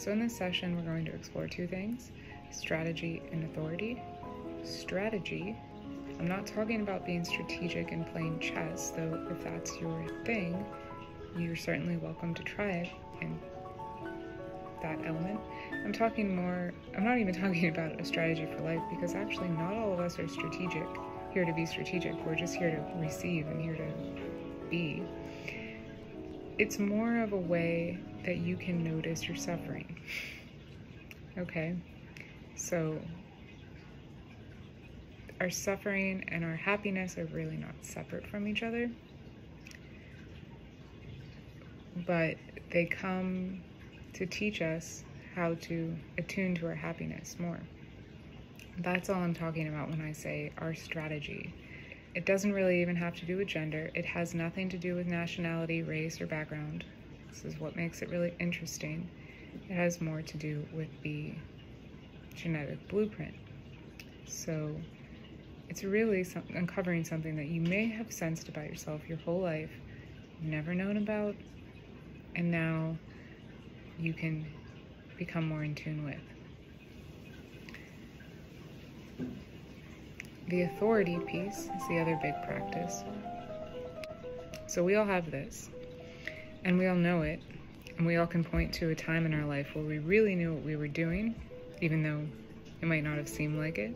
So in this session, we're going to explore two things: strategy and authority. Strategy, I'm not talking about being strategic and playing chess, though if that's your thing, you're certainly welcome to try it in that element. I'm not even talking about a strategy for life, because actually not all of us are here to be strategic. We're just here to receive and here to be. It's more of a way that you can notice your suffering. Okay? So our suffering and our happiness are really not separate from each other, but they come to teach us how to attune to our happiness more. That's all I'm talking about when I say our strategy. It doesn't really even have to do with gender. It has nothing to do with nationality, race, or background. This is what makes it really interesting. It has more to do with the genetic blueprint. So it's really uncovering something that you may have sensed about yourself your whole life, never known about, and now you can become more in tune with. The authority piece is the other big practice. So we all have this, and we all know it, and we all can point to a time in our life where we really knew what we were doing, even though it might not have seemed like it,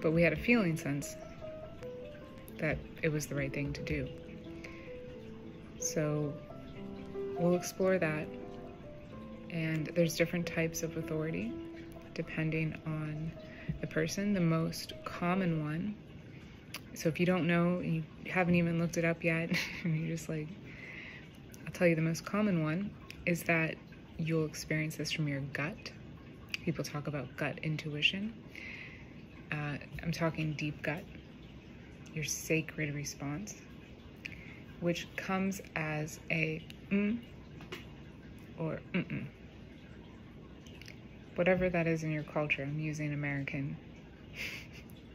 but we had a feeling sense that it was the right thing to do. So we'll explore that, and there's different types of authority depending on the person. The most common one, so if you don't know, you haven't even looked it up yet, and you're just like, I'll tell you, the most common one is that you'll experience this from your gut. People talk about gut intuition. I'm talking deep gut, your sacred response, which comes as a or whatever that is in your culture. I'm using American,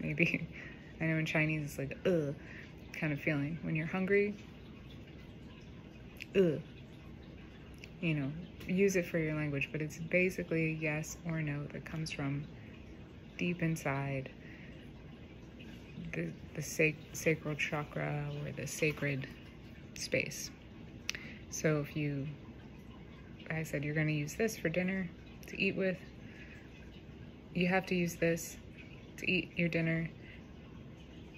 maybe. I know in Chinese it's like kind of feeling. When you're hungry, you know, use it for your language, but it's basically a yes or no that comes from deep inside the sacral chakra, or the sacred space. So if I said you're going to use this for dinner to eat with, you have to use this to eat your dinner.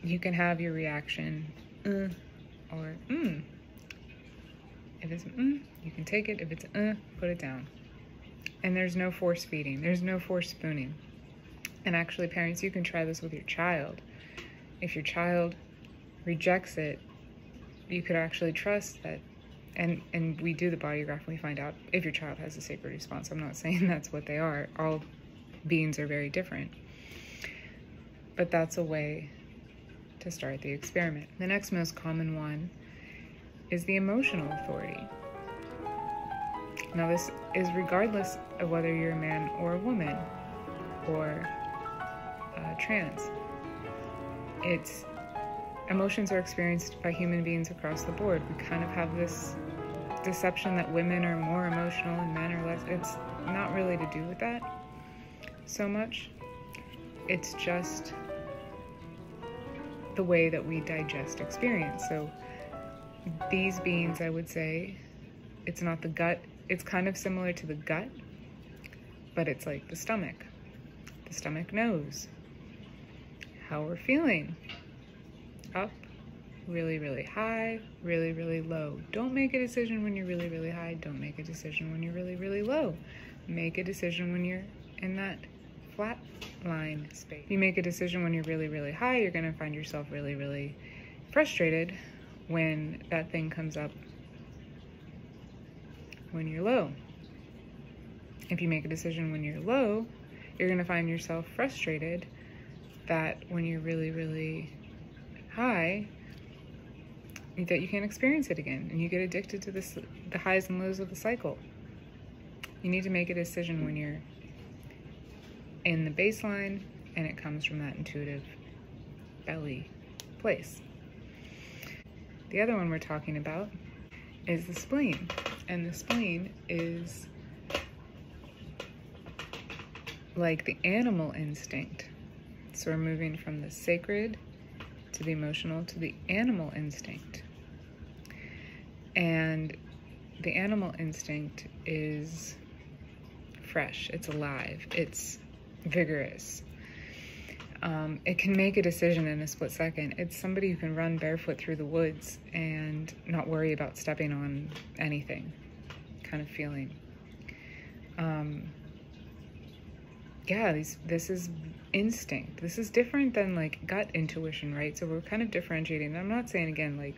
You can have your reaction or If it's you can take it. If it's put it down. And there's no force feeding. There's no force spooning. And actually, parents, you can try this with your child. If your child rejects it, you could actually trust that. And we do the BodyGraph and we find out if your child has a sacred response. I'm not saying that's what they are. All beings are very different. But that's a way to start the experiment. The next most common one is the emotional authority. Now this is regardless of whether you're a man or a woman or trans. Emotions are experienced by human beings across the board. We kind of have this deception that women are more emotional and men are less. It's not really to do with that so much. It's just the way that we digest experience. So these beings, I would say, it's not the gut. It's kind of similar to the gut, but it's like the stomach. The stomach knows how we're feeling. Up, really, really high, really, really low. Don't make a decision when you're really, really high. Don't make a decision when you're really, really low. Make a decision when you're in that flat line space. If you make a decision when you're really, really high, you're going to find yourself really, really frustrated when that thing comes up when you're low. If you make a decision when you're low, you're going to find yourself frustrated that when you're really, really high, that you can't experience it again, and you get addicted to the highs and lows of the cycle. You need to make a decision when you're in the baseline, and it comes from that intuitive belly place. The other one we're talking about is the spleen, and the spleen is like the animal instinct. So we're moving from the sacred to the emotional to the animal instinct. And the animal instinct is fresh, it's alive, it's vigorous. It can make a decision in a split second. It's somebody who can run barefoot through the woods and not worry about stepping on anything kind of feeling. Yeah, this is instinct. This is different than like gut intuition, right? So we're kind of differentiating. I'm not saying, again, like,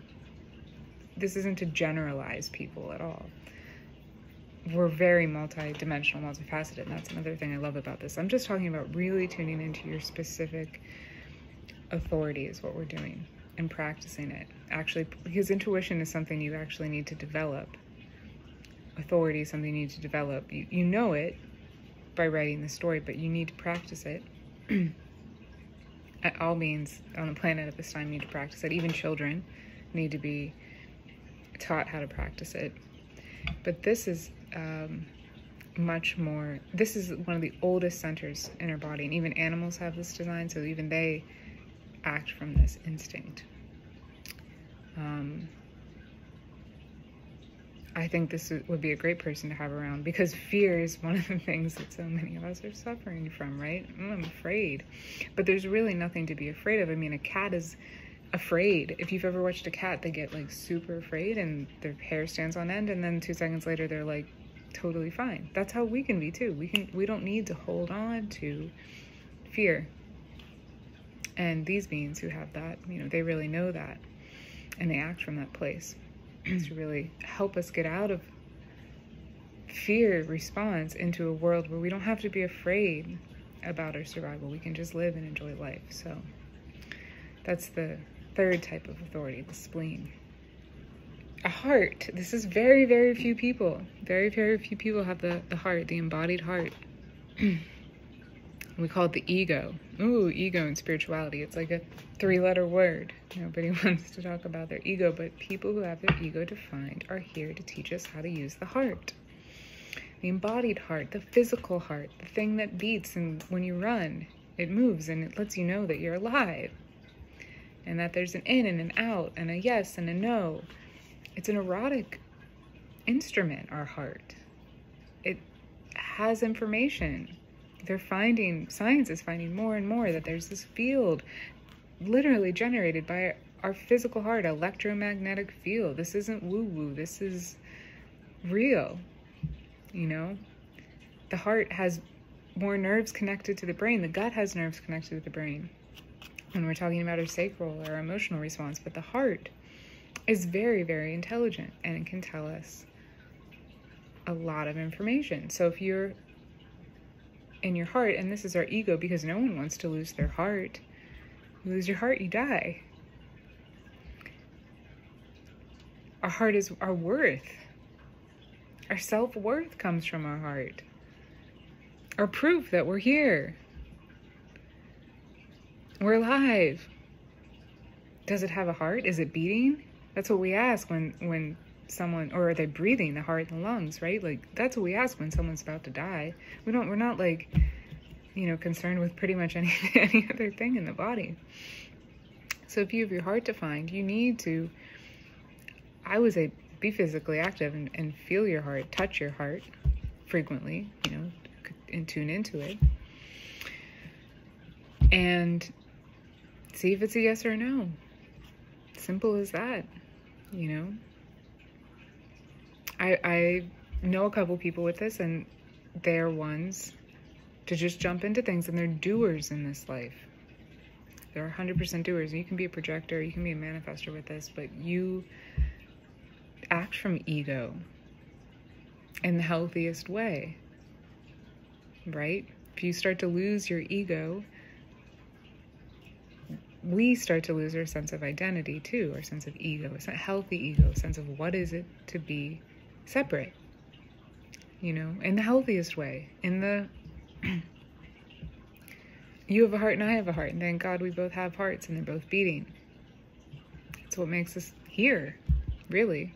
this isn't to generalize people at all. We're very multi-dimensional, multifaceted, and that's another thing I love about this. I'm just talking about really tuning into your specific authority is what we're doing, and practicing it. Actually, because intuition is something you actually need to develop. Authority is something you need to develop. You know it by writing the story, but you need to practice it. All beings on the planet at this time need to practice it. Even children need to be taught how to practice it. But this is much more, this is one of the oldest centers in our body, and even animals have this design, so even they act from this instinct. I think this would be a great person to have around, because fear is one of the things that so many of us are suffering from, right? I'm afraid. But there's really nothing to be afraid of. I mean, a cat is afraid. If you've ever watched a cat, they get like super afraid and their hair stands on end, and then 2 seconds later they're like totally fine. That's how we can be too. We don't need to hold on to fear. And these beings who have that, you know, they really know that, and they act from that place to really help us get out of fear response into a world where we don't have to be afraid about our survival. We can just live and enjoy life. So that's the third type of authority, the spleen. A heart. This is very, very few people. Very, very few people have the heart, the embodied heart. We call it the ego. Ooh, ego and spirituality. It's like a 3-letter word. Nobody wants to talk about their ego, but people who have their ego defined are here to teach us how to use the heart. The embodied heart, the physical heart, the thing that beats, and when you run, it moves and it lets you know that you're alive. And that there's an in and an out, and a yes and a no. It's an erotic instrument, our heart. It has information. Science is finding more and more that there's this field literally generated by our physical heart, electromagnetic field. This isn't woo-woo, this is real, you know? The heart has more nerves connected to the brain. The gut has nerves connected to the brain when we're talking about our sacral or our emotional response, but the heart is very, very intelligent, and it can tell us a lot of information. So if you're in your heart, and this is our ego, because no one wants to lose their heart. You lose your heart, you die. Our heart is our worth. Our self-worth comes from our heart. Our proof that we're here. We're alive. Does it have a heart? Is it beating? That's what we ask when someone, or are they breathing, the heart and the lungs, right? Like, that's what we ask when someone's about to die. We're not like, you know, concerned with pretty much any other thing in the body. So if you have your heart defined, you need to, I would say, be physically active and feel your heart, touch your heart frequently, you know, and tune into it. And see if it's a yes or a no. Simple as that, you know. I know a couple people with this, and they're ones to just jump into things, and they're doers in this life. They're 100% doers. You can be a projector, you can be a manifester with this, but you act from ego in the healthiest way, right? If you start to lose your ego, we start to lose our sense of identity too, our sense of ego, a healthy ego, a sense of what is it to be separate, you know, in the healthiest way, in the you have a heart and I have a heart, and thank God we both have hearts and they're both beating. It's what makes us here, really.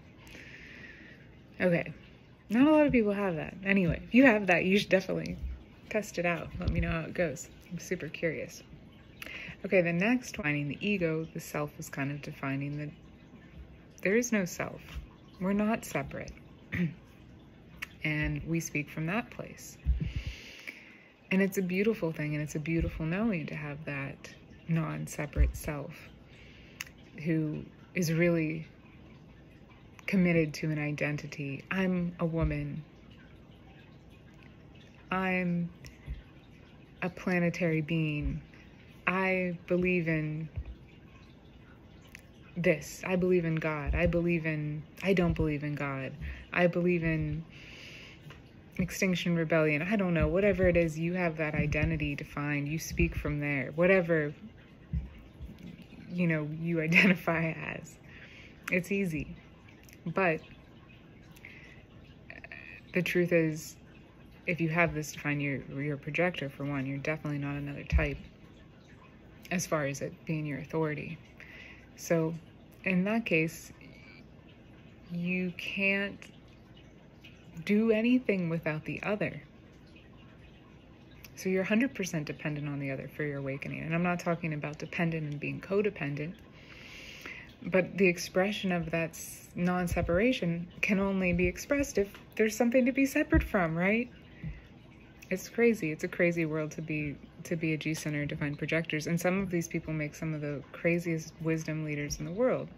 Okay, not a lot of people have that. Anyway, if you have that, you should definitely test it out. Let me know how it goes. I'm super curious. Okay, the next, defining the ego, the self is kind of defining that there is no self. We're not separate. And we speak from that place. And it's a beautiful thing, and it's a beautiful knowing to have that non-separate self who is really committed to an identity. I'm a woman. I'm a planetary being. I believe in this. I believe in God. I don't believe in God. I believe in Extinction Rebellion. I don't know. Whatever it is, you have that identity defined. You speak from there. Whatever, you identify as. It's easy. But the truth is, if you have this defined, you're a projector, for one. You're definitely not another type as far as it being your authority. So in that case, you can't do anything without the other. So you're 100% dependent on the other for your awakening. And I'm not talking about dependent and being codependent, but the expression of that non-separation can only be expressed if there's something to be separate from, right? It's crazy. It's a crazy world to be a G-center and divine projectors. And some of these people make some of the craziest wisdom leaders in the world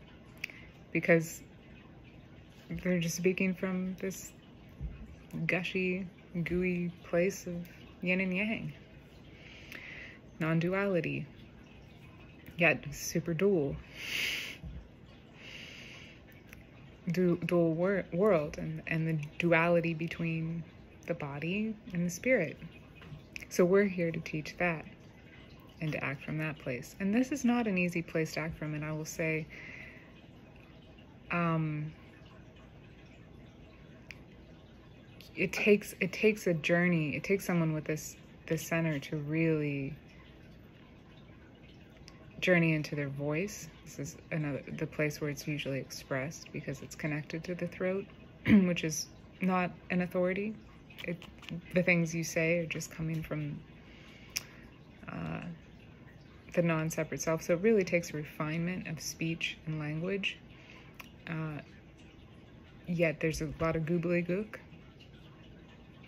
because they're just speaking from this gushy, gooey place of yin and yang. Non-duality. Yet super dual. Dual world and the duality between the body and the spirit. So we're here to teach that and to act from that place. And this is not an easy place to act from, and I will say it takes a journey. It takes someone with this center to really journey into their voice. This is the place where it's usually expressed because it's connected to the throat, which is not an authority. The things you say are just coming from the non-separate self. So it really takes a refinement of speech and language. Yet there's a lot of goobly-gook.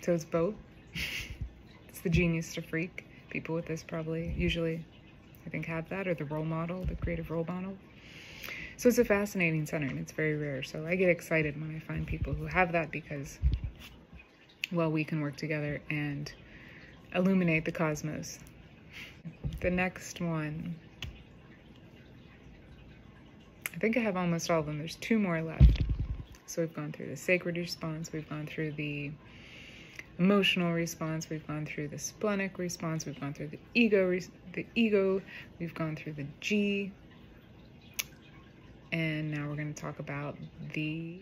So it's both. It's the genius to freak. People with this probably usually, I think, have that, or the role model, the creative role model. So it's a fascinating center, and it's very rare. So I get excited when I find people who have that because, well, we can work together and illuminate the cosmos. The next one, I think I have almost all of them. There's 2 more left. So we've gone through the sacred response, we've gone through the emotional response, we've gone through the splenic response, we've gone through the ego, we've gone through the G, and now we're going to talk about the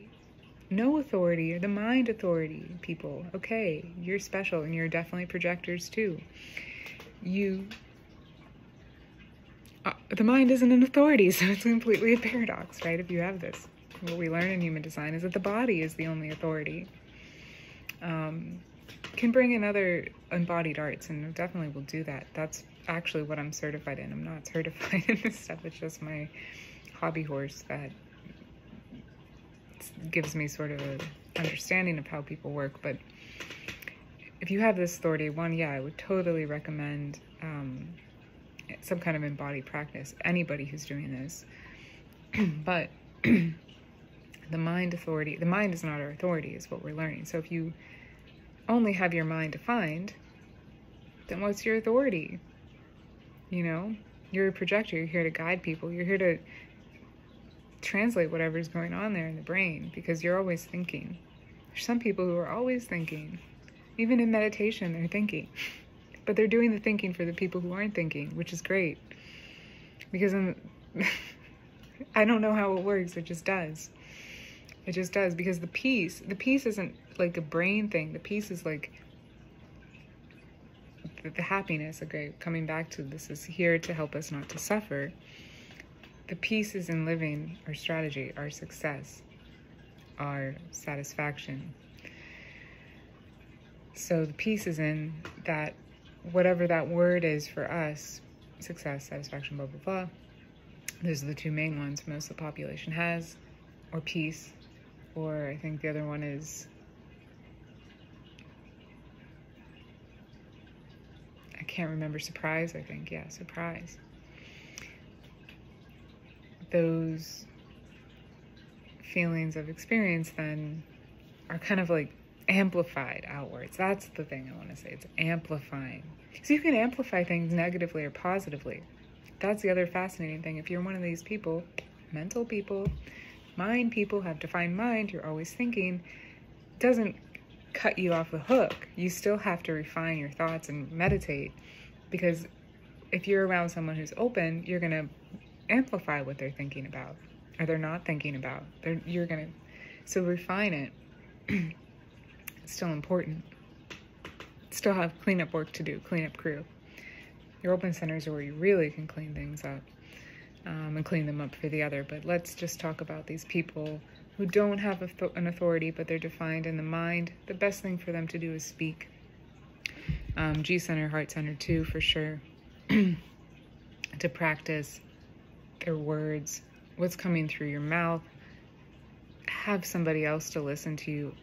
no authority, or the mind authority people. Okay, you're special, and you're definitely projectors too. The mind isn't an authority, so it's completely a paradox, right? If you have this, what we learn in human design is that the body is the only authority. Can bring in other embodied arts, and definitely will do that. That's actually what I'm certified in. I'm not certified in this stuff. It's just my hobby horse that gives me sort of an understanding of how people work. But if you have this authority, I would totally recommend some kind of embodied practice. Anybody who's doing this. But the mind authority, the mind is not our authority, is what we're learning. So if you only have your mind defined, then what's your authority? You're a projector. You're here to guide people. You're here to translate whatever's going on there in the brain, because you're always thinking. There's some people who are always thinking. Even in meditation, they're thinking. But they're doing the thinking for the people who aren't thinking, which is great. Because I don't know how it works. It just does. It just does. Because the peace isn't like a brain thing. The peace is like the happiness. Okay, coming back to this is here to help us not to suffer. The peace is in living our strategy, our success, our satisfaction. So the piece is in that whatever that word is for us, success, satisfaction, blah, blah, blah, those are the two main ones most of the population has, or peace, or I think the other one is, I can't remember, surprise, I think, yeah, surprise. Those feelings of experience then are kind of like amplified outwards. That's the thing I want to say. It's amplifying. So you can amplify things negatively or positively. That's the other fascinating thing. If you're one of these people, mental people, mind people, have defined mind, you're always thinking, doesn't cut you off the hook. You still have to refine your thoughts and meditate, because if you're around someone who's open, you're going to amplify what they're thinking about, or they're not thinking about. You're going to, so refine it. It's still important. Still have cleanup work to do, cleanup crew. Your open centers are where you really can clean things up, and clean them up for the other. But let's just talk about these people who don't have an authority, but they're defined in the mind. The best thing for them to do is speak. G center, heart center too, for sure. To practice their words, what's coming through your mouth. Have somebody else to listen to you.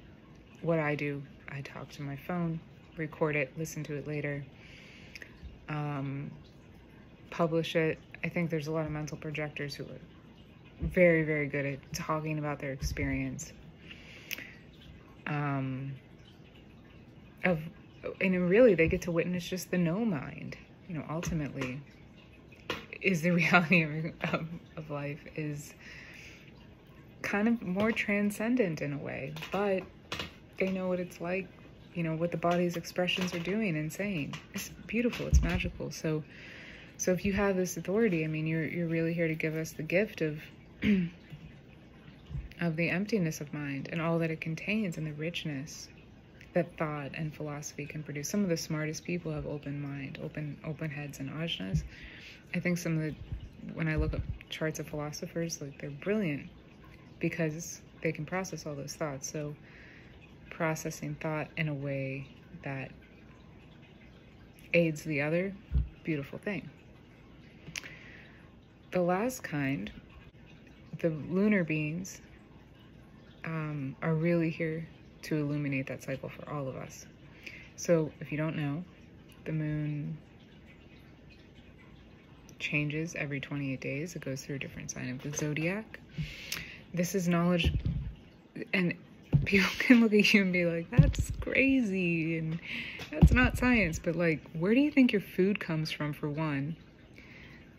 What I do, I talk to my phone, record it, listen to it later, publish it. I think there's a lot of mental projectors who are very, very good at talking about their experience. And really, they get to witness just the no mind. You know, ultimately, is the reality of life is kind of more transcendent in a way, but they know what it's like, you know, what the body's expressions are doing and saying. It's beautiful, it's magical. So if you have this authority, I mean, you're really here to give us the gift of of the emptiness of mind and all that it contains, and the richness that thought and philosophy can produce. Some of the smartest people have open mind, open heads and ajnas. I think some of the, when I look up charts of philosophers, like, they're brilliant because they can process all those thoughts. So processing thought in a way that aids the other, beautiful thing. The last kind, the lunar beings, are really here to illuminate that cycle for all of us. So if you don't know, the moon changes every 28 days. It goes through a different sign of the zodiac. This is knowledge, and people can look at you and be like, that's crazy, and that's not science. But, like, where do you think your food comes from, for one?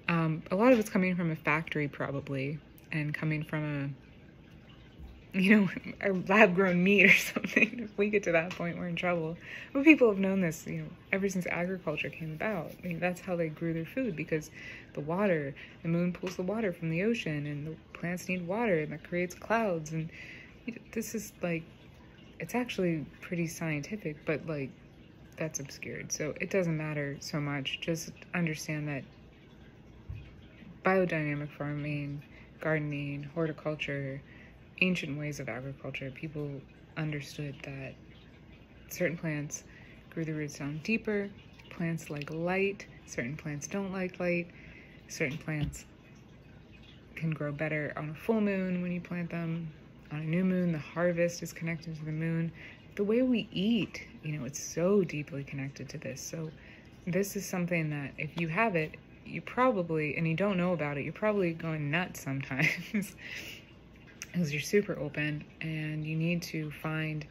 A lot of it's coming from a factory, probably, and coming from a lab-grown meat or something. If we get to that point, we're in trouble. But people have known this, ever since agriculture came about. I mean, that's how they grew their food, because the moon pulls the water from the ocean, and the plants need water, and that creates clouds. And this is, like, it's actually pretty scientific, but, like, that's obscured. So it doesn't matter so much. Just understand that biodynamic farming, gardening, horticulture, ancient ways of agriculture, people understood that certain plants grew the roots down deeper. Plants like light. Certain plants don't like light. Certain plants can grow better on a full moon when you plant them. On a new moon, the harvest is connected to the moon. The way we eat, it's so deeply connected to this. So this is something that if you have it, you probably, and you don't know about it, you're probably going nuts sometimes. Because you're super open, and you need to find,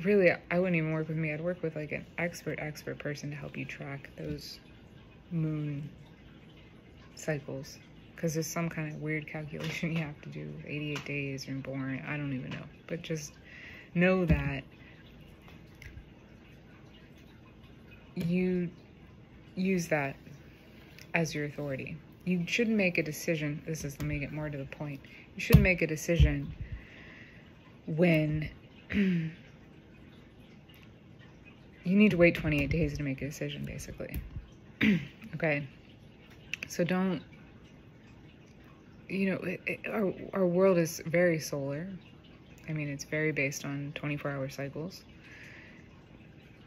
really, I wouldn't even work with me. I'd work with, like, an expert person to help you track those moon cycles, because there's some kind of weird calculation you have to do. 88 days you're born, I don't even know. But just know that you use that as your authority. You shouldn't make a decision. Let me get more to the point. You shouldn't make a decision when you need to wait 28 days to make a decision, basically. Okay? So don't, our world is very solar. I mean, it's very based on 24-hour cycles.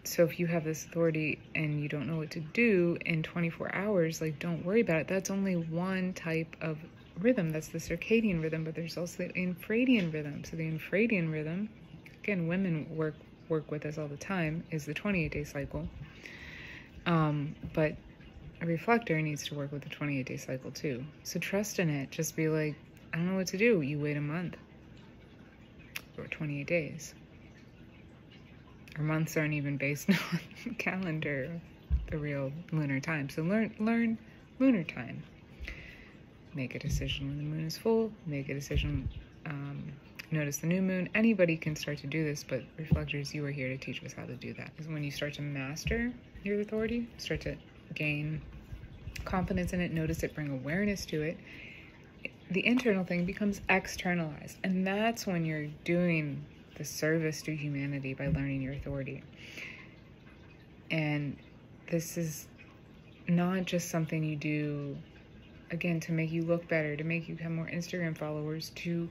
So if you have this authority and you don't know what to do in 24 hours, like, don't worry about it. That's only one type of rhythm. That's the circadian rhythm, but there's also the infradian rhythm. So the infradian rhythm, again, women work with us all the time, is the 28-day cycle. But a reflector needs to work with the 28-day cycle too. So trust in it. Just be like, I don't know what to do. You wait a month or 28 days. Our months aren't even based on calendar, the real lunar time. So learn lunar time. Make a decision when the moon is full. Make a decision, notice the new moon. Anybody can start to do this, but reflectors, you are here to teach us how to do that. Because when you start to master your authority, start to gain confidence in it, notice it, bring awareness to it, the internal thing becomes externalized. And that's when you're doing the service to humanity by learning your authority. And this is not just something you do, again, to make you look better, to make you have more Instagram followers, to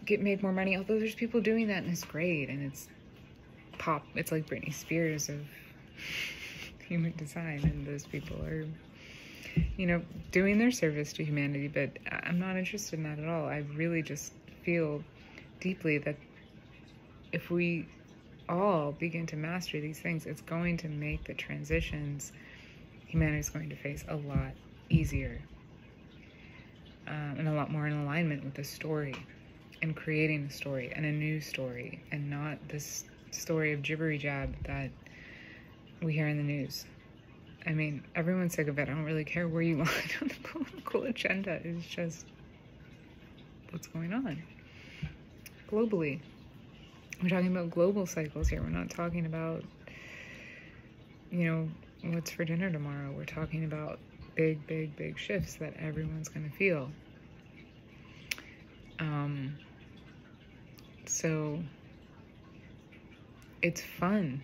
make more money, although there's people doing that and it's great, and it's like Britney Spears of human design, and those people are, you know, doing their service to humanity, but I'm not interested in that at all. I really just feel deeply that if we all begin to master these things, it's going to make the transitions humanity is going to face a lot easier, and a lot more in alignment with the story, and creating a story and a new story, and not this story of jibbery jab that we hear in the news. I mean, everyone's sick of it. I don't really care where you lie on the political agenda. It's just what's going on globally. We're talking about global cycles here. We're not talking about, you know, what's for dinner tomorrow. We're talking about big, big, big shifts that everyone's going to feel. So it's fun.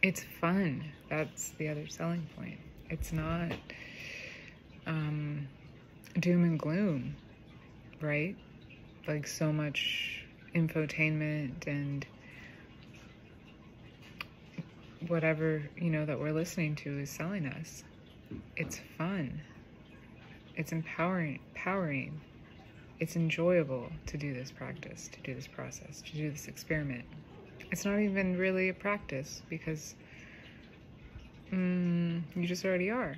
It's fun. That's the other selling point. It's not doom and gloom, right? Like so much infotainment and whatever, you know, that we're listening to is selling us. It's fun. It's empowering. It's enjoyable to do this practice, to do this process, to do this experiment. It's not even really a practice because you just already are.